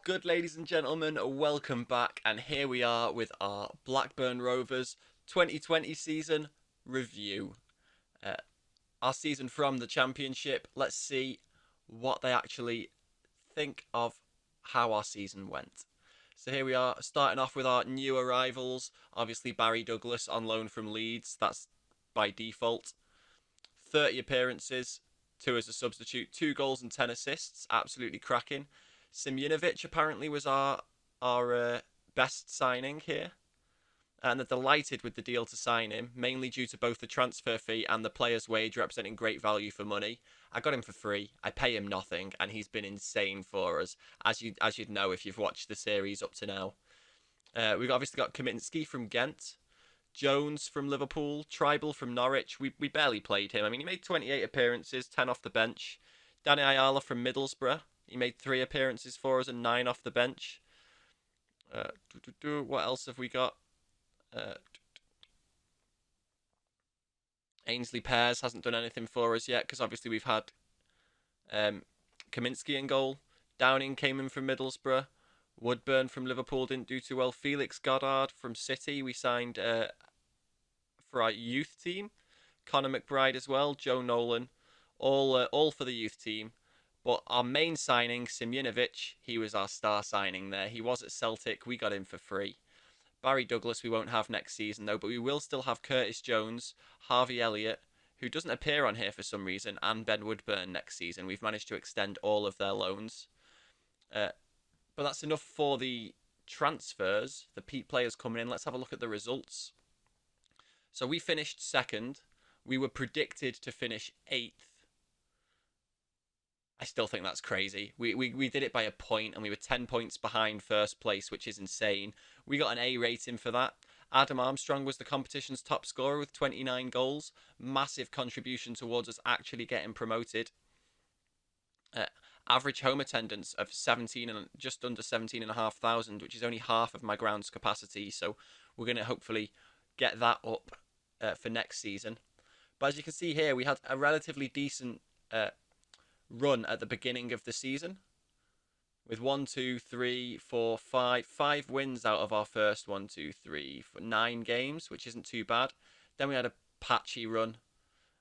Good, ladies and gentlemen, welcome back, and here we are with our Blackburn Rovers 2020 season review. Uh, our season from the Championship. Let's see what they actually think of how our season went. So here we are, starting off with our new arrivals. Obviously, Barry Douglas on loan from Leeds. That's by default. 30 appearances, two as a substitute, 2 goals and 10 assists. Absolutely cracking. Simjinovic apparently was our best signing here, and they're delighted with the deal to sign him, mainly due to both the transfer fee and the player's wage, representing great value for money. I got him for free. I pay him nothing, and he's been insane for us, as you'd know if you've watched the series up to now. We've obviously got Kaminsky from Ghent, Jones from Liverpool, Tribal from Norwich. We barely played him. I mean, he made 28 appearances, 10 off the bench. Danny Ayala from Middlesbrough. He made 3 appearances for us and 9 off the bench. What else have we got? Uh, Ainsley Pears hasn't done anything for us yet because obviously we've had um, Kaminsky in goal. Downing came in from Middlesbrough. Woodburn from Liverpool didn't do too well. Felix Goddard from City we signed for our youth team. Connor McBride as well. Joe Nolan, all for the youth team. But our main signing, Simjinovic, he was our star signing there. He was at Celtic. We got him for free. Barry Douglas we won't have next season though, but we will still have Curtis Jones, Harvey Elliott, who doesn't appear on here for some reason, and Ben Woodburn next season. We've managed to extend all of their loans. Uh, but that's enough for the transfers, the peak players coming in. Let's have a look at the results. So we finished second. We were predicted to finish eighth. I still think that's crazy. We did it by a point, and we were 10 points behind first place, which is insane. We got an A rating for that. Adam Armstrong was the competition's top scorer with 29 goals. Massive contribution towards us actually getting promoted. Uh, Average home attendance of 17 and just under 17,500, which is only half of my ground's capacity. So we're going to hopefully get that up for next season. But as you can see here, we had a relatively decent run at the beginning of the season with 5 wins out of our first 9 games, which isn't too bad. Then we had a patchy run,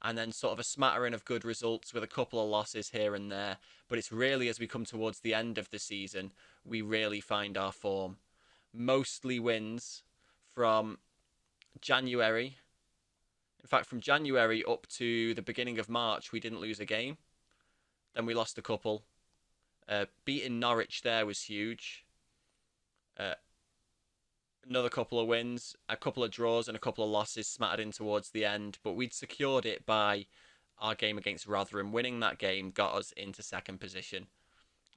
and then sort of a smattering of good results with a couple of losses here and there. But it's really as we come towards the end of the season, we really find our form. Mostly wins from January. In fact, from January up to the beginning of March, we didn't lose a game. Then we lost a couple. Beating Norwich there was huge. Another couple of wins, a couple of draws, and a couple of losses smattered in towards the end. But we'd secured it by our game against Rotherham. Winning that game got us into second position.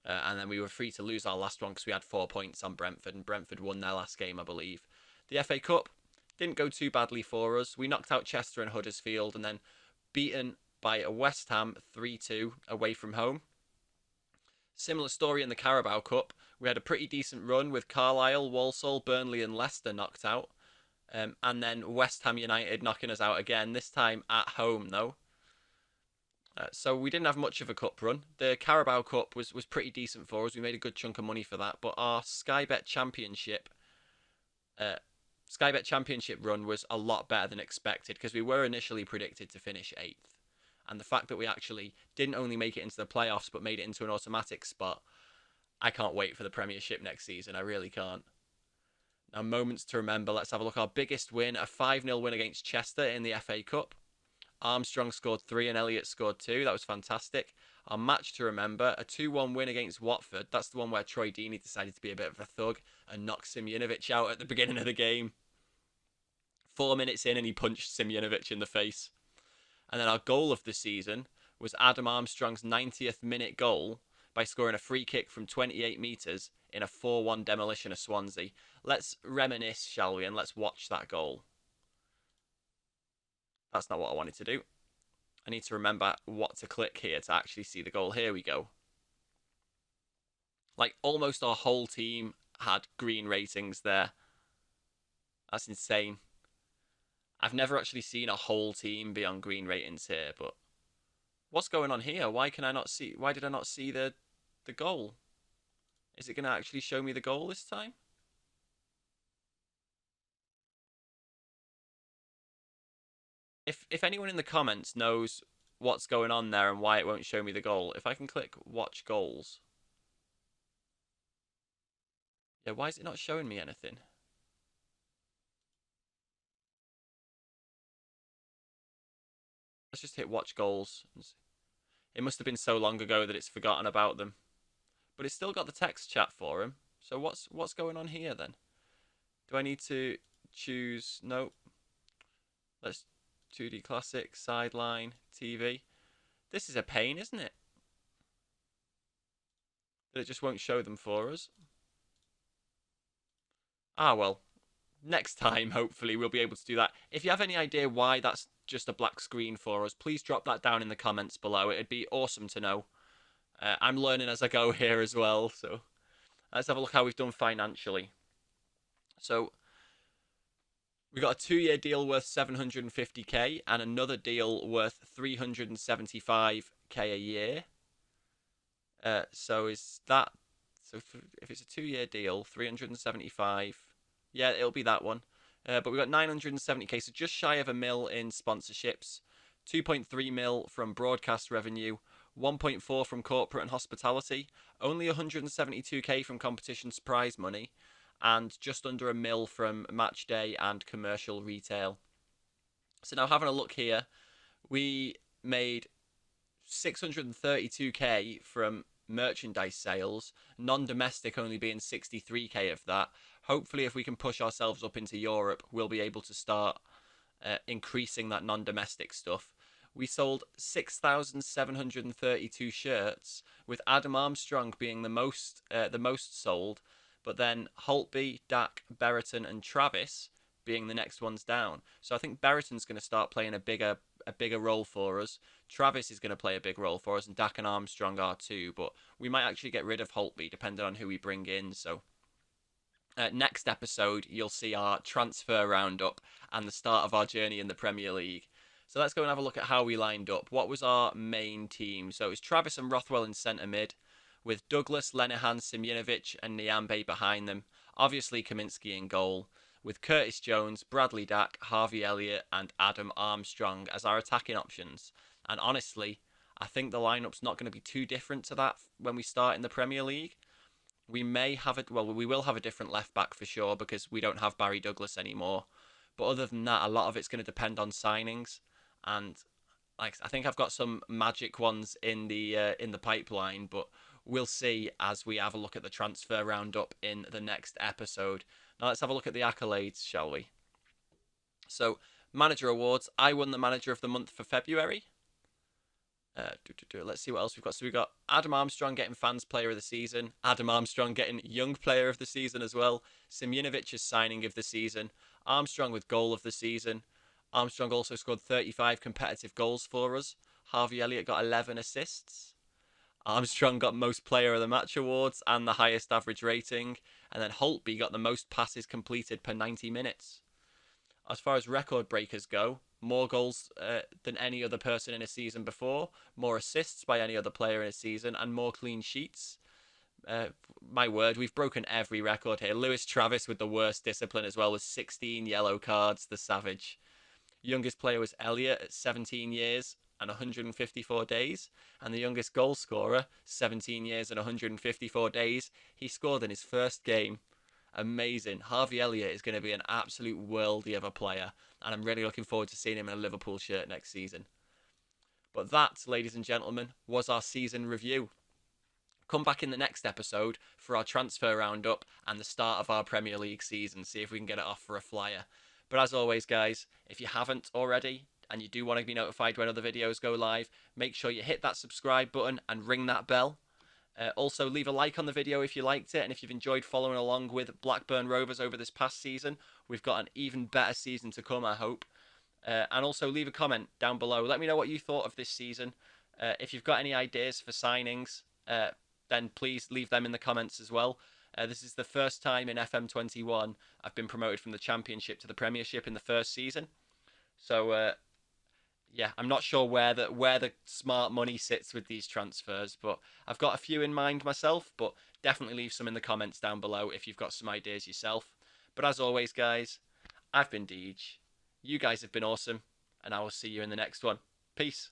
And then we were free to lose our last one because we had 4 points on Brentford, and Brentford won their last game, I believe. The FA Cup didn't go too badly for us. We knocked out Chester and Huddersfield, and then beaten by a West Ham 3-2 away from home. Similar story in the Carabao Cup. We had a pretty decent run with Carlisle, Walsall, Burnley and Leicester knocked out. And then West Ham United knocking us out again, this time at home though. So we didn't have much of a cup run. The Carabao Cup was pretty decent for us. We made a good chunk of money for that. But our Sky Bet Championship run was a lot better than expected because we were initially predicted to finish 8th. And the fact that we actually didn't only make it into the playoffs but made it into an automatic spot, I can't wait for the Premiership next season. I really can't. Now, moments to remember. Let's have a look. Our biggest win, a 5-0 win against Chester in the FA Cup. Armstrong scored 3 and Elliott scored 2. That was fantastic. Our match to remember, a 2-1 win against Watford. That's the one where Troy Deeney decided to be a bit of a thug and knocked Simjinovic out at the beginning of the game. 4 minutes in and he punched Simjinovic in the face. And then our goal of the season was Adam Armstrong's 90th minute goal by scoring a free kick from 28 metres in a 4-1 demolition of Swansea. Let's reminisce, shall we, and let's watch that goal. That's not what I wanted to do. I need to remember what to click here to actually see the goal. Here we go. Like, almost our whole team had green ratings there. That's insane. I've never actually seen a whole team be on green ratings here, but what's going on here? Why did I not see the goal? Is it going to actually show me the goal this time? If anyone in the comments knows what's going on there and why it won't show me the goal, if I can click watch goals. Yeah, why is it not showing me anything? Let's just hit watch goals. It must have been so long ago that it's forgotten about them. But it's still got the text chat for him. So what's going on here then? Do I need to choose? Nope. Let's 2D classic, sideline, TV. This is a pain, isn't it? That it just won't show them for us. Ah, well. Next time, hopefully, we'll be able to do that. If you have any idea why that's just a black screen for us, please drop that down in the comments below. It'd be awesome to know. I'm learning as I go here as well, so let's have a look how we've done financially. So we got a 2-year deal worth 750k and another deal worth 375k a year. So is that if it's a 2-year deal, 375? Yeah, it'll be that one. But we got 970k, so just shy of a mil in sponsorships, 2.3 mil from broadcast revenue, 1.4 from corporate and hospitality, only 172k from competitions prize money, and just under a mil from match day and commercial retail. So now having a look here, we made 632k from merchandise sales, non-domestic only being 63k of that. Hopefully, if we can push ourselves up into Europe, we'll be able to start increasing that non-domestic stuff. We sold 6,732 shirts, with Adam Armstrong being the most sold, but then Holtby, Dak, Berriton, and Travis being the next ones down. So I think Berriton's going to start playing a bigger role for us. Travis is going to play a big role for us, and Dak and Armstrong are too. But we might actually get rid of Holtby depending on who we bring in. So next episode, you'll see our transfer roundup and the start of our journey in the Premier League. So let's go and have a look at how we lined up. What was our main team? So it was Travis and Rothwell in centre mid, with Douglas, Lenihan, Simjinovic, and Niambe behind them. Obviously, Kaminsky in goal, with Curtis Jones, Bradley Dack, Harvey Elliott, and Adam Armstrong as our attacking options. And honestly, I think the lineup's not going to be too different to that when we start in the Premier League. We may have it. Well, we will have a different left back for sure because we don't have Barry Douglas anymore. But other than that, a lot of it's going to depend on signings, and like I think I've got some magic ones in the pipeline, but we'll see as we have a look at the transfer roundup in the next episode. Now let's have a look at the accolades, shall we? So, manager awards. I won the manager of the month for February. Let's see what else we've got. So we've got Adam Armstrong getting fans player of the season. Adam Armstrong getting young player of the season as well. Simjunovic's signing of the season. Armstrong with goal of the season. Armstrong also scored 35 competitive goals for us. Harvey Elliott got 11 assists. Armstrong got most player of the match awards and the highest average rating. And then Holtby got the most passes completed per 90 minutes. As far as record breakers go, more goals than any other person in a season before, more assists by any other player in a season, and more clean sheets. My word, we've broken every record here. Lewis Travis with the worst discipline as well, with 16 yellow cards, the savage. Youngest player was Elliott at 17 years and 154 days. And the youngest goal scorer, 17 years and 154 days, he scored in his first game. Amazing. Harvey Elliott is going to be an absolute worldie of a player, and I'm really looking forward to seeing him in a Liverpool shirt next season. But that, ladies and gentlemen, was our season review. Come back in the next episode for our transfer roundup and the start of our Premier League season, see if we can get it off for a flyer. But as always, guys, if you haven't already, and you do want to be notified when other videos go live, make sure you hit that subscribe button and ring that bell. Also, leave a like on the video if you liked it, and if you've enjoyed following along with Blackburn Rovers over this past season, we've got an even better season to come, I hope. And also, leave a comment down below. Let me know what you thought of this season. If you've got any ideas for signings, then please leave them in the comments as well. This is the first time in FM21 I've been promoted from the Championship to the Premiership in the first season. So Yeah, I'm not sure where the smart money sits with these transfers, but I've got a few in mind myself. But definitely leave some in the comments down below if you've got some ideas yourself. But as always, guys, I've been Deej. You guys have been awesome, and I will see you in the next one. Peace.